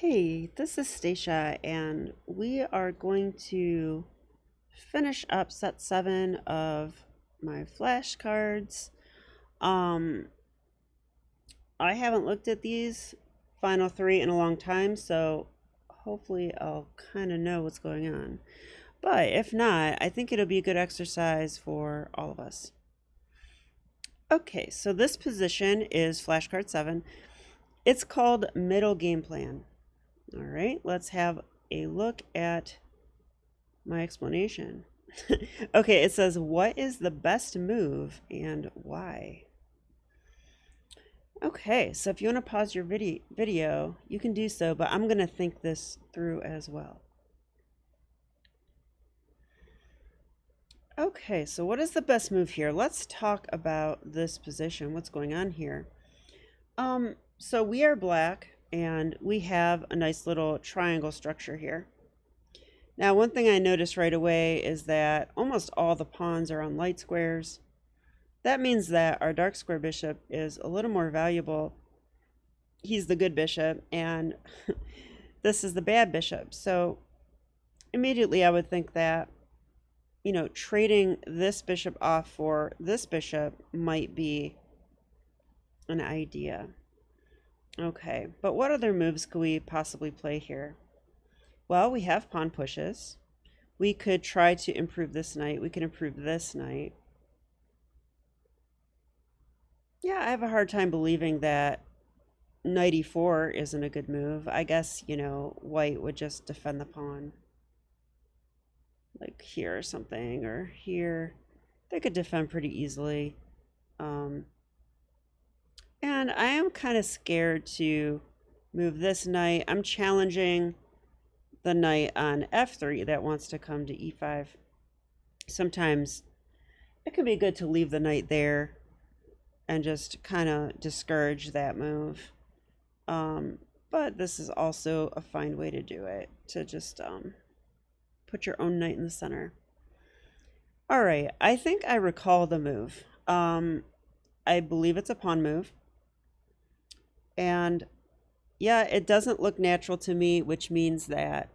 Hey, this is Stacia, and we are going to finish up set 7 of my flashcards. Um, I haven't looked at these final 3 in a long time, so hopefully I'll kind of know what's going on. But if not, I think it'll be a good exercise for all of us. Okay, so this position is flashcard 7. It's called middle game plan. All right, let's have a look at my explanation. Okay, it says, what is the best move and why? Okay, so if you want to pause your video, you can do so, but I'm going to think this through as well. Okay, so what is the best move here? Let's talk about this position. What's going on here? So we are black, and we have a nice little triangle structure here. Now, one thing I noticed right away is that almost all the pawns are on light squares. That means that our dark square bishop is a little more valuable. He's the good bishop, and this is the bad bishop. So immediately I would think that, trading this bishop off for this bishop might be an idea. Okay, but what other moves could we possibly play here? Well, we have pawn pushes. We could try to improve this knight. We can improve this knight. Yeah, I have a hard time believing that knight e4 isn't a good move. I guess, white would just defend the pawn. Like here or something, or here. They could defend pretty easily. And I am kind of scared to move this knight. I'm challenging the knight on f3 that wants to come to e5. Sometimes it can be good to leave the knight there and just kind of discourage that move. But this is also a fine way to do it, to just put your own knight in the center. All right, I think I recall the move. I believe it's a pawn move. And yeah, it doesn't look natural to me, which means that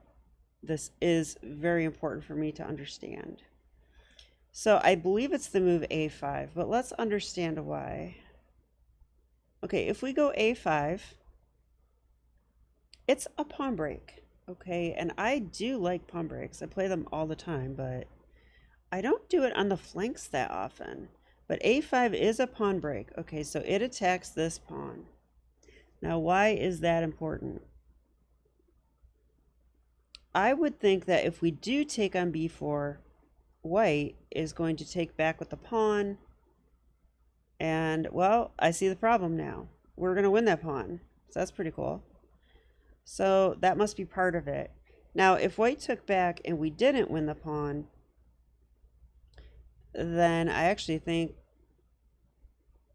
this is very important for me to understand. So I believe it's the move a5, but let's understand why. Okay, if we go a5, it's a pawn break. Okay, and I do like pawn breaks. I play them all the time, but I don't do it on the flanks that often. But a5 is a pawn break. Okay, so it attacks this pawn. Now, why is that important? I would think that if we do take on b4, white is going to take back with the pawn. And, well, I see the problem now. We're going to win that pawn. So that's pretty cool. So that must be part of it. Now, if white took back and we didn't win the pawn, then I actually think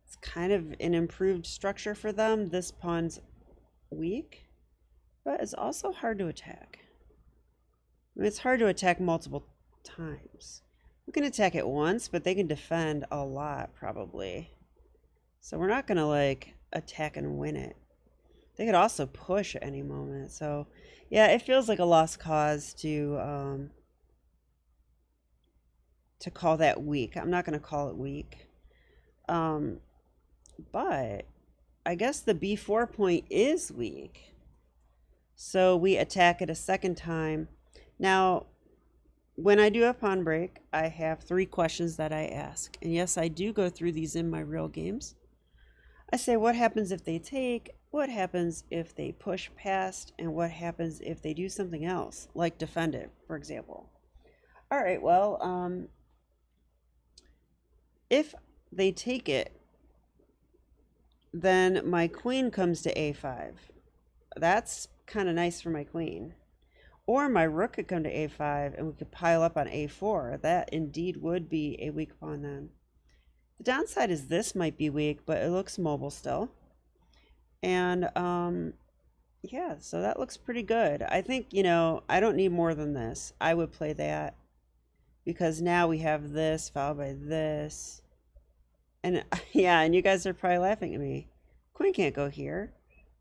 it's kind of an improved structure for them. This pawn's weak, but it's also hard to attack. I mean, it's hard to attack multiple times. We can attack it once, but they can defend a lot probably. So we're not gonna like attack and win it. They could also push at any moment. So yeah, it feels like a lost cause to call that weak. I'm not gonna call it weak. But I guess the b4 point is weak. So we attack it a second time. Now, when I do a pawn break, I have 3 questions that I ask. And yes, I do go through these in my real games. I say, what happens if they take? What happens if they push past? And what happens if they do something else, like defend it, for example? All right, well, if they take it, then my queen comes to a5. That's kind of nice for my queen. Or my rook could come to a5 and we could pile up on a4. That indeed would be a weak pawn then. The downside is this might be weak, but it looks mobile still. And yeah, so that looks pretty good. I think, I don't need more than this. I would play that because now we have this followed by this. And yeah, and you guys are probably laughing at me. Queen can't go here.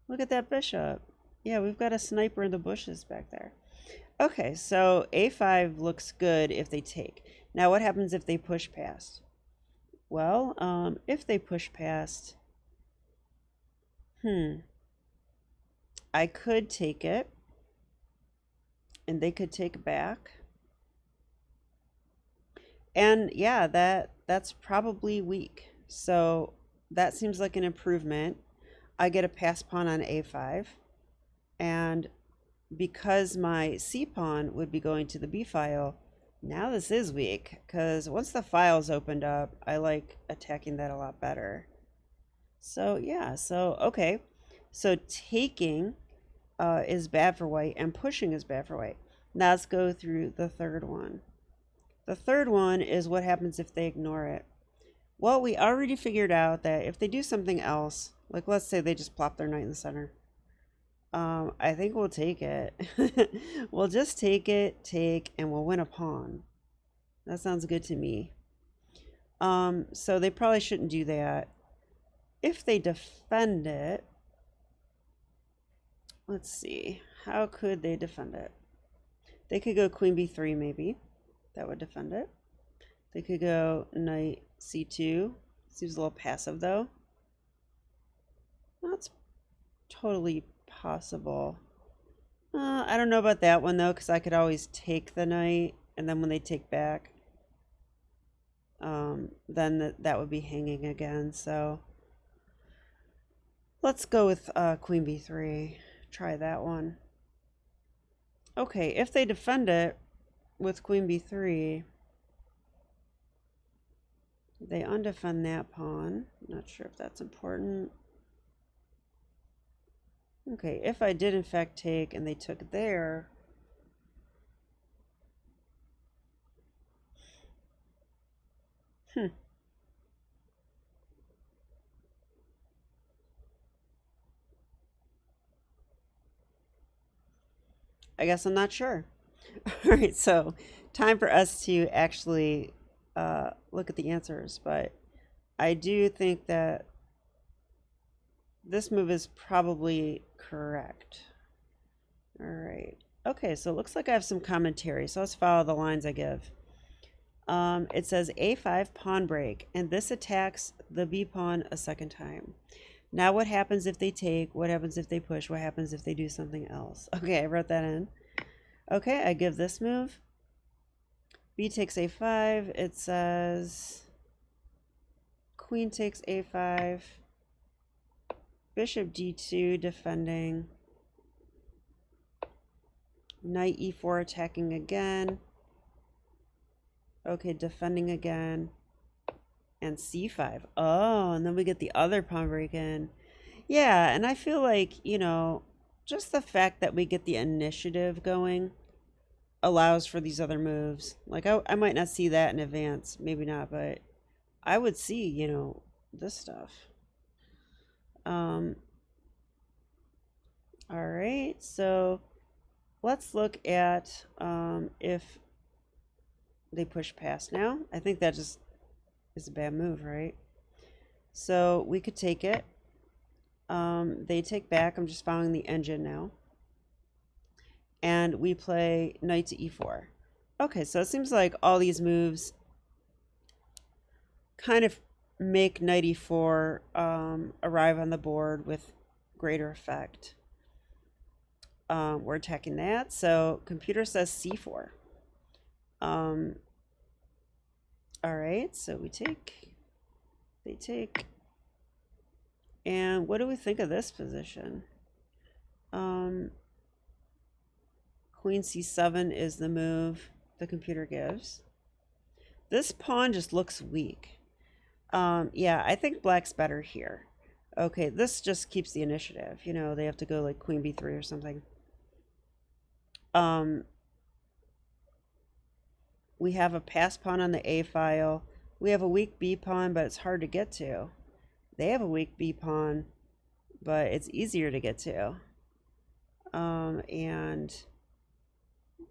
Look at that bishop. Yeah, we've got a sniper in the bushes back there. Okay, so a5 looks good if they take. Now what happens if they push past? Well, if they push past, I could take it, and they could take back. And yeah, that's probably weak. So that seems like an improvement. I get a pass pawn on a5, and because my c pawn would be going to the b file, now this is weak, because once the file's opened up, I like attacking that a lot better. So yeah, so okay. So taking is bad for white, and pushing is bad for white. Now let's go through the third one. The third one is what happens if they ignore it. Well, we already figured out that if they do something else, like let's say they just plop their knight in the center, I think we'll take it. We'll just take it, and we'll win a pawn. That sounds good to me. So they probably shouldn't do that. If they defend it, let's see, how could they defend it? They could go queen b3 maybe. That would defend it. They could go knight c2. Seems a little passive though. That's totally possible. I don't know about that one though, because I could always take the knight, and then when they take back, then that would be hanging again. So let's go with queen b3. Try that one. Okay, if they defend it with queen b3, they undefend that pawn. Not sure if that's important. Okay, if I did in fact take and they took there, I guess I'm not sure. All right, so time for us to actually look at the answers, but I do think that this move is probably correct. All right. Okay, so it looks like I have some commentary, so let's follow the lines I give. It says a5 pawn break, and this attacks the b pawn a second time. Now what happens if they take? What happens if they push? What happens if they do something else? Okay, I wrote that in. Okay, I give this move. B takes a5. It says queen takes a5. Bishop d2 defending. Knight e4 attacking again. Okay, defending again. And c5. Oh, and then we get the other pawn break in. Yeah, and I feel like, you know, just the fact that we get the initiative going allows for these other moves. Like, I might not see that in advance. Maybe not, but I would see, you know, this stuff. All right, so let's look at if they push past now. I think that just is a bad move, right? So we could take it. They take back. I'm just following the engine now. And we play knight to e4. Okay, so it seems like all these moves kind of make knight e4 arrive on the board with greater effect. We're attacking that. So computer says c4. All right, so we take, they take. And what do we think of this position? Queen c7 is the move the computer gives. This pawn just looks weak. Yeah, I think black's better here. Okay, this just keeps the initiative. You know, they have to go like queen b3 or something. We have a pass pawn on the a file. We have a weak b pawn, but it's hard to get to. They have a weak b pawn, but it's easier to get to. And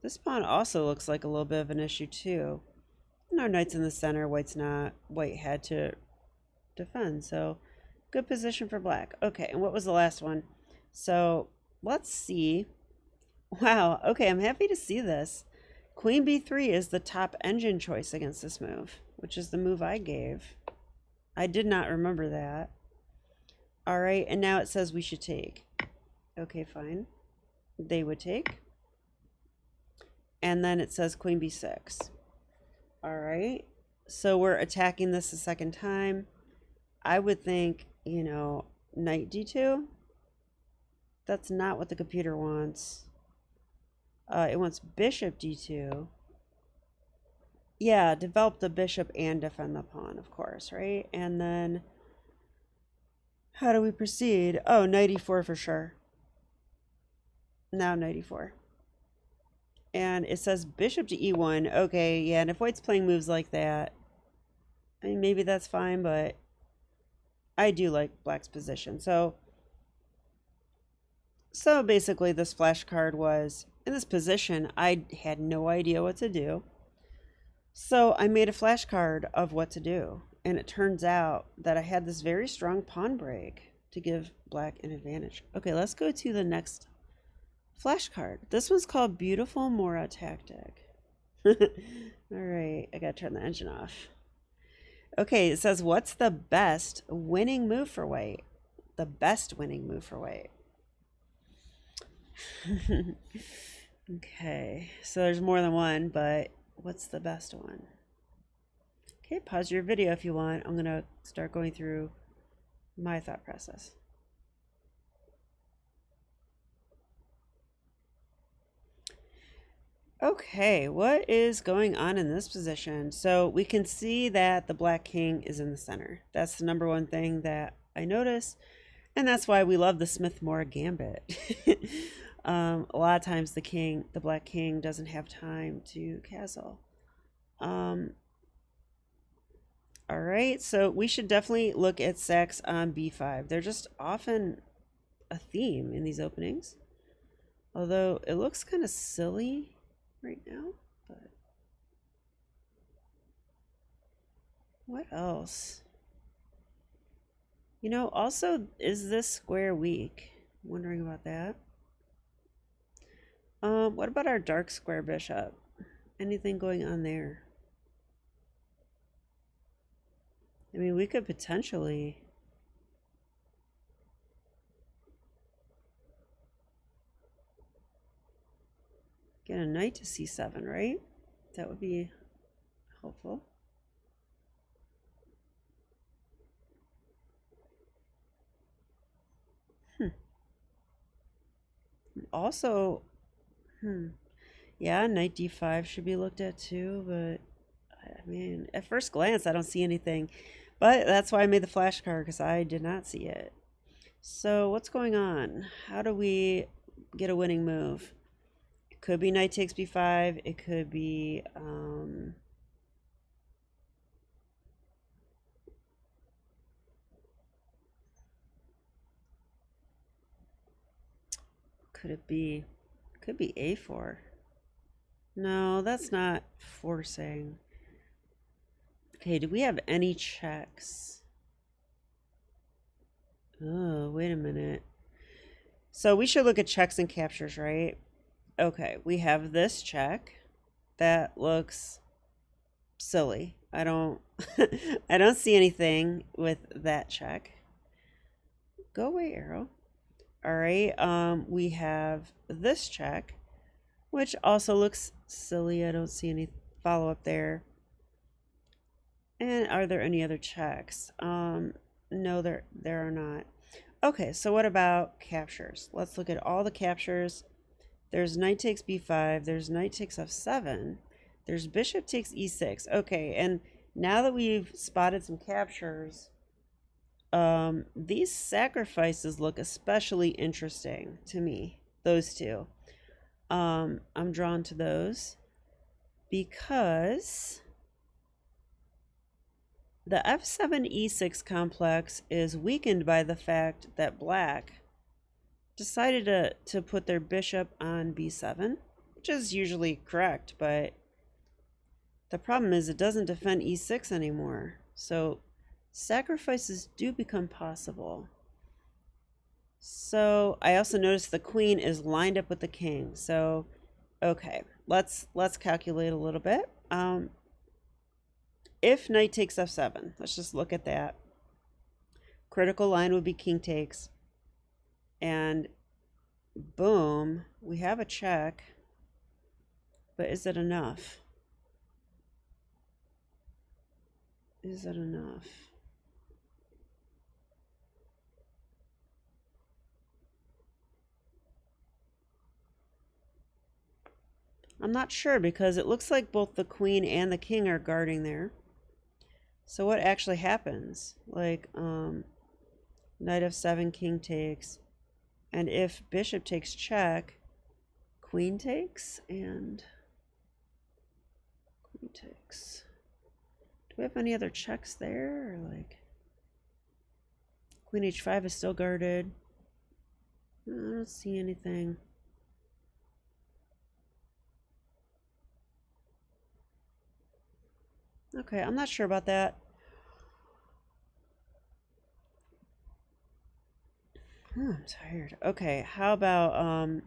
this pawn also looks like a little bit of an issue too. And our knight's in the center, white's not. White had to defend, so good position for black. Okay, and what was the last one? So let's see. Wow, okay, I'm happy to see this. Queen b3 is the top engine choice against this move, which is the move I gave. I did not remember that. All right, and now it says we should take. Okay, fine. They would take. And then it says queen b6. All right, so we're attacking this a second time. I would think, you know, knight d2. That's not what the computer wants. It wants bishop d2. Yeah, develop the bishop and defend the pawn, of course, right? And then how do we proceed? Oh, knight e4 for sure. Now knight e4. And it says bishop to e1. Okay, yeah, and if white's playing moves like that, I mean, maybe that's fine, but I do like black's position. So basically this flashcard was, in this position, I had no idea what to do. So I made a flashcard of what to do. And it turns out that I had this very strong pawn break to give black an advantage. Okay, let's go to the next flashcard. This one's called Beautiful Mora Tactic. All right, I gotta turn the engine off. Okay, it says, what's the best winning move for white? The best winning move for white. Okay, so there's more than one, but what's the best one? Okay, pause your video if you want. I'm gonna start going through my thought process. Okay, what is going on in this position? So we can see that the black king is in the center. That's the number one thing that I noticed, and that's why we love the Smith-Morra gambit. A lot of times the black king doesn't have time to castle. All right, so we should definitely look at sacks on b5. They're just often a theme in these openings, although it looks kind of silly right now, but what else? You know, also, is this square weak? I'm wondering about that. What about our dark square bishop? Anything going on there? I mean, we could potentially get a knight to c7, right? That would be helpful. Also, yeah, knight d5 should be looked at too, but I mean, at first glance, I don't see anything. But that's why I made the flashcard, because I did not see it. So what's going on? How do we get a winning move? It could be knight takes b5. It could be could be a4. No, that's not forcing. Okay, do we have any checks? Oh, wait a minute. So we should look at checks and captures, right? Okay, we have this check. That looks silly. I don't I don't see anything with that check. Go away, arrow. All right, we have this check, which also looks silly. I don't see any follow-up there. And are there any other checks? No, there are not. Okay, so what about captures? Let's look at all the captures. There's knight takes b5. There's knight takes f7. There's bishop takes e6. Okay, and now that we've spotted some captures, these sacrifices look especially interesting to me. Those two. I'm drawn to those because the f7 e6 complex is weakened by the fact that black decided to put their bishop on b7, which is usually correct, but the problem is it doesn't defend e6 anymore. So sacrifices do become possible. So I also noticed the queen is lined up with the king. So, okay, let's calculate a little bit. If knight takes f7, let's just look at that. Critical line would be king takes. And boom, we have a check. But is it enough? Is it enough? I'm not sure because it looks like both the queen and the king are guarding there. So what actually happens? Like, knight f7, king takes. And if bishop takes check, queen takes and queen takes. Do we have any other checks there? Or like, queen h5 is still guarded. I don't see anything. Okay, I'm not sure about that. I'm tired. Okay, how about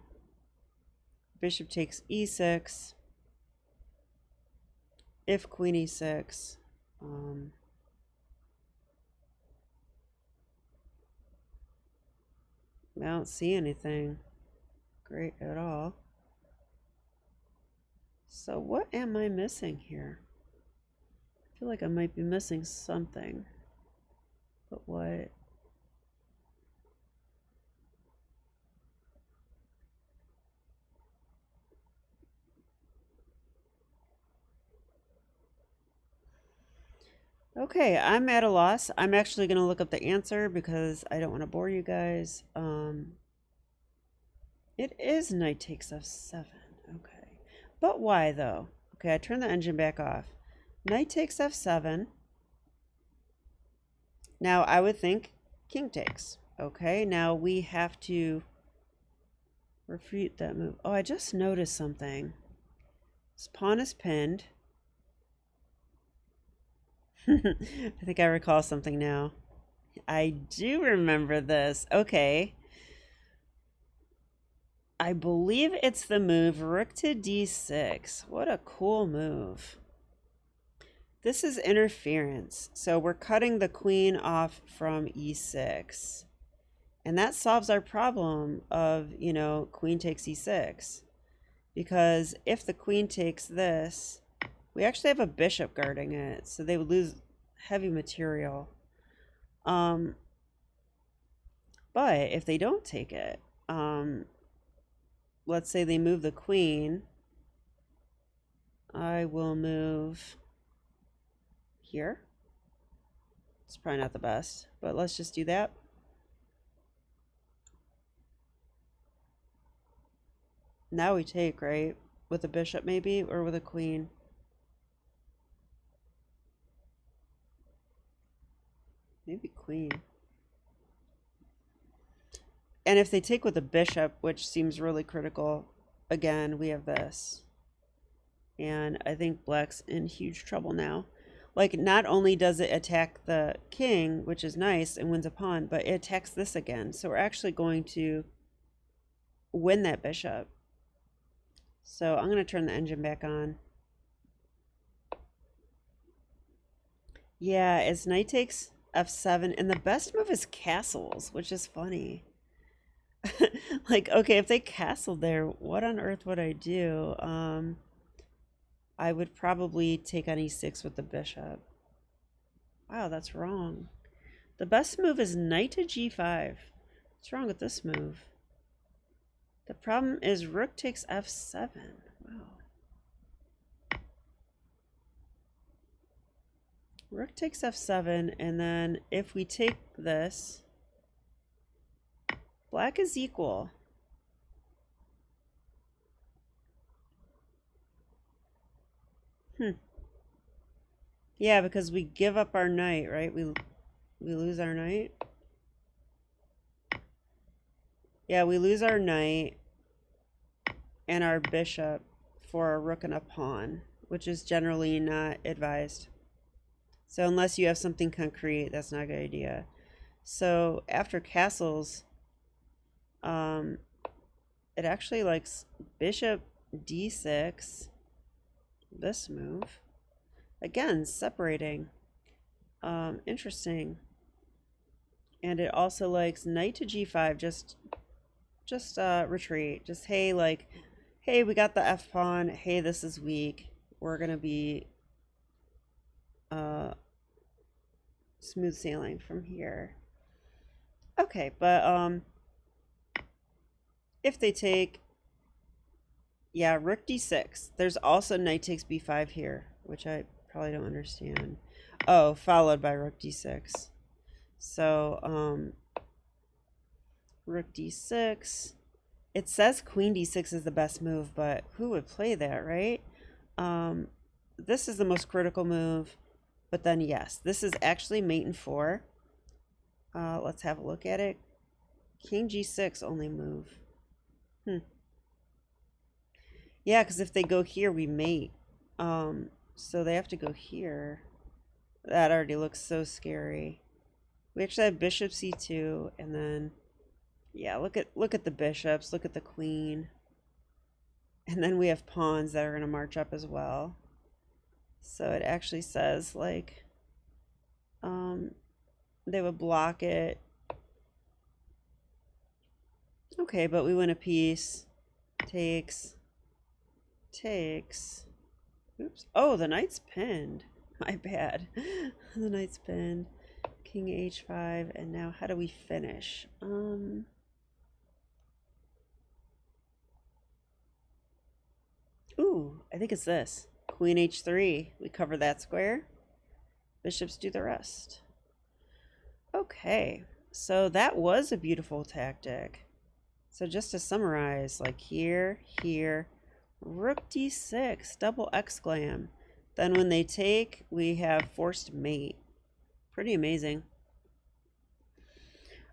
bishop takes e6. If queen e6, I don't see anything great at all. So what am I missing here? I feel like I might be missing something. But what? Okay, I'm at a loss. I'm actually going to look up the answer because I don't want to bore you guys. It is knight takes f7. Okay. But why though? Okay, I turned the engine back off. Knight takes f7. Now I would think king takes. Okay, now we have to refute that move. Oh, I just noticed something. This pawn is pinned. I think I recall something now. I do remember this. Okay. I believe it's the move rook to d6. What a cool move. This is interference. So we're cutting the queen off from e6. And that solves our problem of, you know, queen takes e6. Because if the queen takes this, we actually have a bishop guarding it. So they would lose heavy material. But if they don't take it, let's say they move the queen, I will move here. It's probably not the best, but let's just do that. Now we take, right? With a bishop maybe, or with a queen. Maybe queen. And if they take with a bishop, which seems really critical, again, we have this. And I think black's in huge trouble now. Like, not only does it attack the king, which is nice, and wins a pawn, but it attacks this again. So we're actually going to win that bishop. So I'm going to turn the engine back on. Yeah, it's knight takes f7, and the best move is castles, which is funny. Like, okay, if they castled there, what on earth would I do? I would probably take on e6 with the bishop. Wow, that's wrong. The best move is knight to g5. What's wrong with this move? The problem is rook takes f7. Wow. Rook takes f7, and then if we take this, black is equal. Yeah, because we give up our knight, right? We lose our knight. Yeah, we lose our knight and our bishop for a rook and a pawn, which is generally not advised. So unless you have something concrete, that's not a good idea. So after castles, Um, it actually likes bishop d6. This move. Again, separating. Interesting. And it also likes knight to g5, just retreat. Just, hey, like, hey, we got the f pawn. Hey, this is weak. We're gonna be smooth sailing from here. Okay, but if they take, yeah, rook d6. There's also knight takes b5 here, which I probably don't understand. Oh, followed by rook d6. So rook d6. It says queen d6 is the best move, but who would play that, right? This is the most critical move, but then yes, this is actually mate in 4. Let's have a look at it. King g6 only move. Yeah, because if they go here, we mate. So they have to go here. That already looks so scary. We actually have bishop c2, and then, yeah, look at the bishops, look at the queen. And then we have pawns that are going to march up as well. So it actually says, like, they would block it. Okay, but we win a piece. Takes. Oops. Oh, the knight's pinned. My bad. The knight's pinned. King h5, and now how do we finish? Ooh, I think it's this. Queen h3. We cover that square. Bishops do the rest. Okay, so that was a beautiful tactic. So just to summarize, like here, rook d6, double exclam. Then when they take, we have forced mate. Pretty amazing.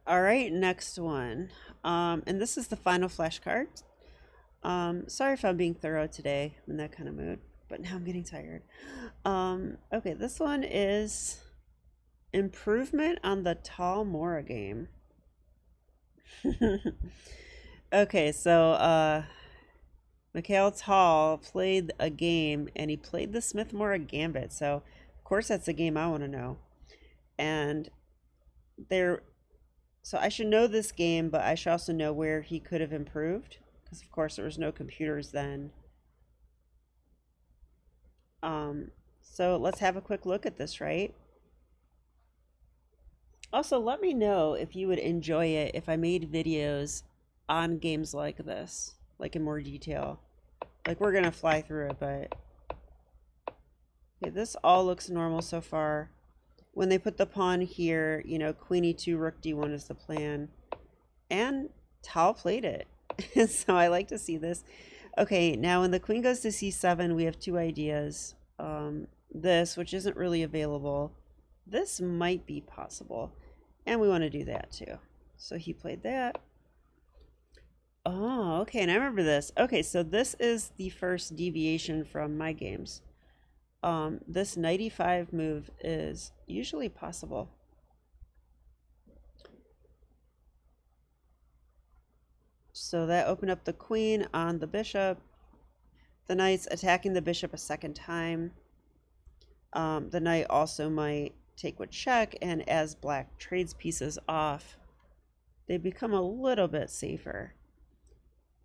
All right, next one. And this is the final flashcard. Sorry if I'm being thorough today. I'm in that kind of mood, but now I'm getting tired. Okay, this one is improvement on the Tall Mora game. Okay, so Mikhail Tal played a game, and he played the Smith-Morra Gambit. So, of course, that's the game I want to know. And so I should know this game, but I should also know where he could have improved, because of course there was no computers then. So let's have a quick look at this, right? Also, let me know if you would enjoy it if I made videos on games like this, like in more detail. Like, we're gonna fly through it, but okay, this all looks normal so far. When they put the pawn here, you know, queen e2, rook d1 is the plan, and Tal played it. So I like to see this. Okay, now when the queen goes to c7, we have two ideas. This, which isn't really available, this might be possible, and we want to do that too. So he played that. Oh, okay, and I remember this. Okay, so this is the first deviation from my games. This knight e5 move is usually possible. So that opened up the queen on the bishop. The knight's attacking the bishop a second time. The knight also might take with check, and as black trades pieces off, they become a little bit safer.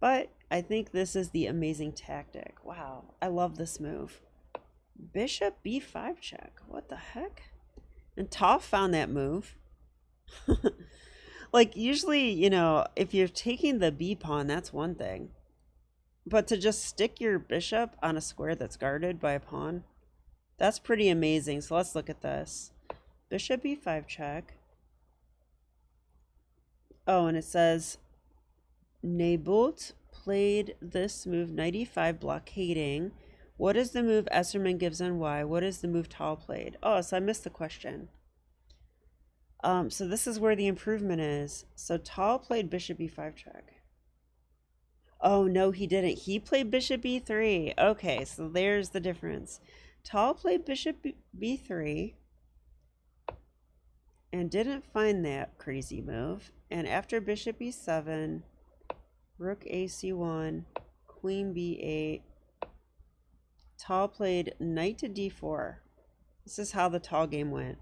But I think this is the amazing tactic. Wow, I love this move. Bishop b5 check. What the heck? And Toph found that move. Like, usually, you know, if you're taking the b pawn, that's one thing. But to just stick your bishop on a square that's guarded by a pawn, that's pretty amazing. So let's look at this. Bishop b5 check. Oh, and it says Nabult played this move, knight e5 blockading. What is the move Esserman gives on why? What is the move Tal played? Oh, so I missed the question. So this is where the improvement is. So Tal played bishop b5 check. Oh, no, he didn't. He played bishop b3. Okay, so there's the difference. Tal played bishop b3 and didn't find that crazy move. And after bishop e7, Rook AC1, Queen B8. Tall played Knight to D4. This is how the Tall game went.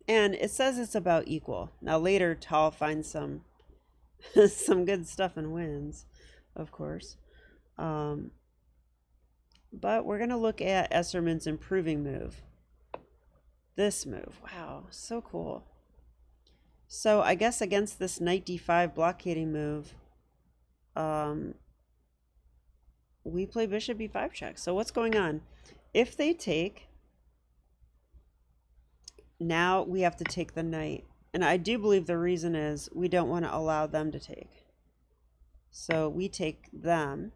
And it says it's about equal. Now later, Tall finds some some good stuff and wins, of course. But we're going to look at Esserman's improving move. This move. Wow, so cool. So I guess against this Knight D5 blockading move, we play Bishop B5 check. So what's going on? If they take, now we have to take the knight. And I do believe the reason is we don't want to allow them to take. So we take them.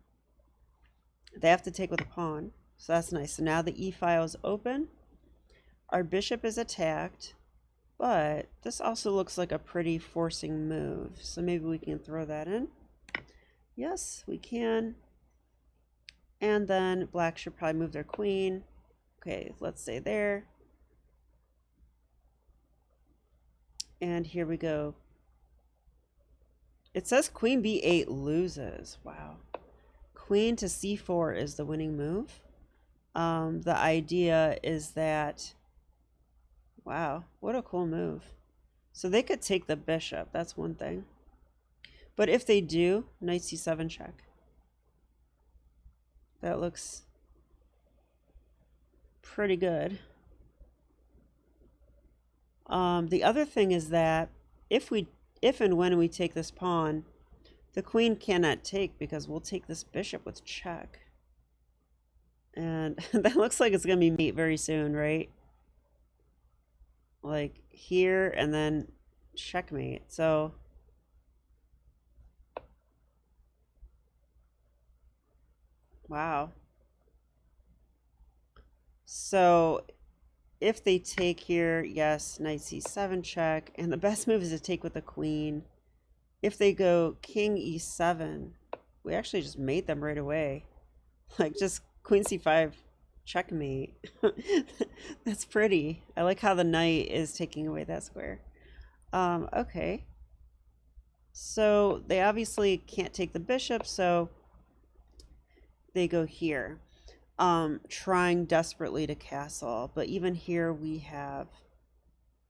They have to take with a pawn. So that's nice. So now the E file is open. Our bishop is attacked. But this also looks like a pretty forcing move. So maybe we can throw that in. Yes, we can. And then black should probably move their queen. Okay, let's say there. And here we go. It says Queen B8 loses. Wow. Queen to C4 is the winning move. The idea is that, wow, what a cool move. So they could take the bishop. That's one thing. But if they do, Knight C7 check. That looks pretty good. The other thing is that if and when we take this pawn, the queen cannot take because we'll take this bishop with check. And that looks like it's going to be mate very soon, right? Like here and then checkmate. So wow. So if they take here, yes, Knight C7 check. And the best move is to take with the queen. If they go King E7, we actually just mate them right away. Like just Queen C5 checkmate. That's pretty. I like how the knight is taking away that square. Okay. So they obviously can't take the bishop, so they go here. Trying desperately to castle, but even here we have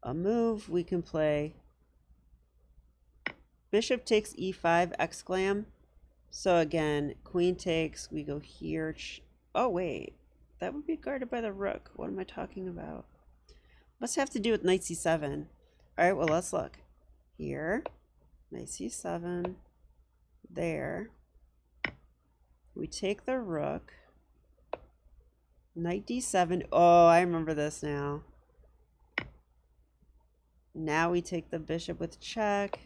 a move. We can play bishop takes E5 exclam. So again, queen takes, we go here. Oh wait, that would be guarded by the rook. What am I talking about? Must have to do with Knight C7. All right, well, let's look here. Knight C7 there. We take the rook. Knight D7. Oh, I remember this now. Now we take the bishop with check.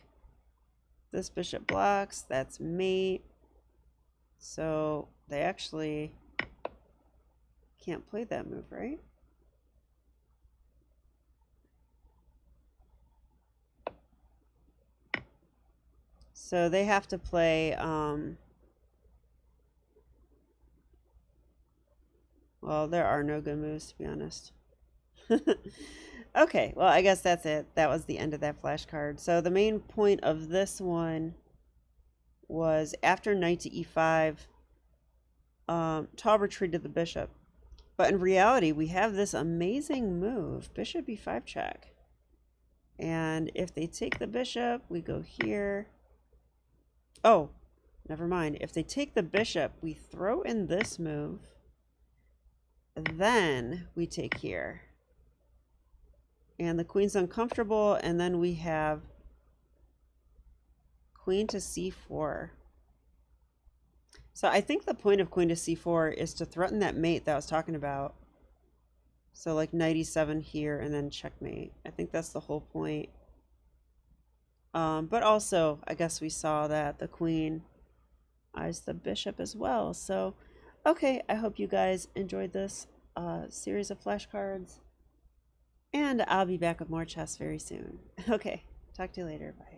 This bishop blocks. That's mate. So they actually can't play that move, right? So they have to play well, there are no good moves, to be honest. Okay, well, I guess that's it. That was the end of that flashcard. So the main point of this one was after knight to e5, Tall retreated the bishop. But in reality, we have this amazing move, bishop e5 check. And if they take the bishop, we go here. Oh, never mind. If they take the bishop, we throw in this move. Then we take here. And the queen's uncomfortable, and then we have queen to c4. So I think the point of queen to c4 is to threaten that mate that I was talking about. So like knight e7 here and then checkmate. I think that's the whole point. But also, I guess we saw that the queen eyes the bishop as well. So, okay, I hope you guys enjoyed this series of flashcards. And I'll be back with more chess very soon. Okay, talk to you later. Bye.